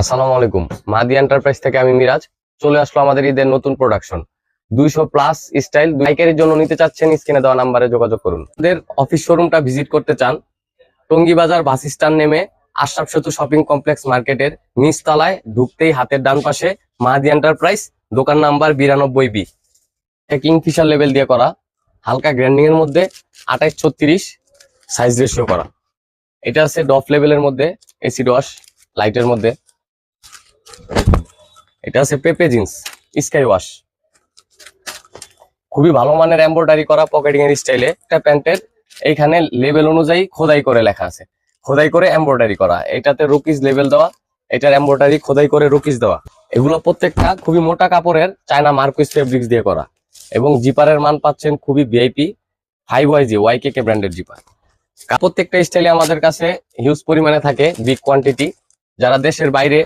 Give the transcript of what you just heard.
আসসালামু আলাইকুম। মাদি এন্টারপ্রাইজ থেকে আমি মিরাজ। চলে আসলো আমাদের ঈদের নতুন প্রোডাকশন 200+ স্টাইল। বাইকের জন্য নিতে চাচ্ছেন, স্ক্রিনে দেওয়া নাম্বারে যোগাযোগ করুন। আমাদের অফিস শোরুমটা ভিজিট করতে চান, টঙ্গী বাজার বাস স্ট্যান্ড নেমে আশরাফ সেতু শপিং কমপ্লেক্স মার্কেটের নিচতলায় ঢুকতেই হাতের ডান পাশে মাদি এন্টারপ্রাইজ, দোকান নাম্বার 92B। কিংফিশার লেভেল দিয়ে করা, হালকা গ্র্যান্ডিং এর মধ্যে 28-36 সাইজ রেশিও করা। এটা আছে ডফ লেভেলের মধ্যে, এসিড ওয়াশ লাইটের মধ্যে। এটা আছে পেপে জিন্স স্কাই ওয়াশ, খুবই ভালো মানের এমব্রয়ডারি করা পকেটিং এর স্টাইলে। একটা প্যান্টের এইখানে লেভেল অনুযায়ী খোদাই করে লেখা আছে, খোদাই করে এমব্রয়ডারি করা। এটাতে রুকিজ লেভেল দেওয়া, এটার এমব্রয়ডারি খোদাই করে রুকিজ দেওয়া। এগুলো প্রত্যেকটা খুবই মোটা কাপড়ের চায়না মার্কুইস ফেব্রিক্স দিয়ে করা, এবং জিপারের মান পাচ্ছেন খুবই ভিআইপি 5YG YKK ব্র্যান্ডের জিপার। প্রত্যেকটা স্টাইলে আমাদের কাছে হিউজ পরিমাণে থাকে, বিগ কোয়ান্টিটি। যারা দেশের বাইরে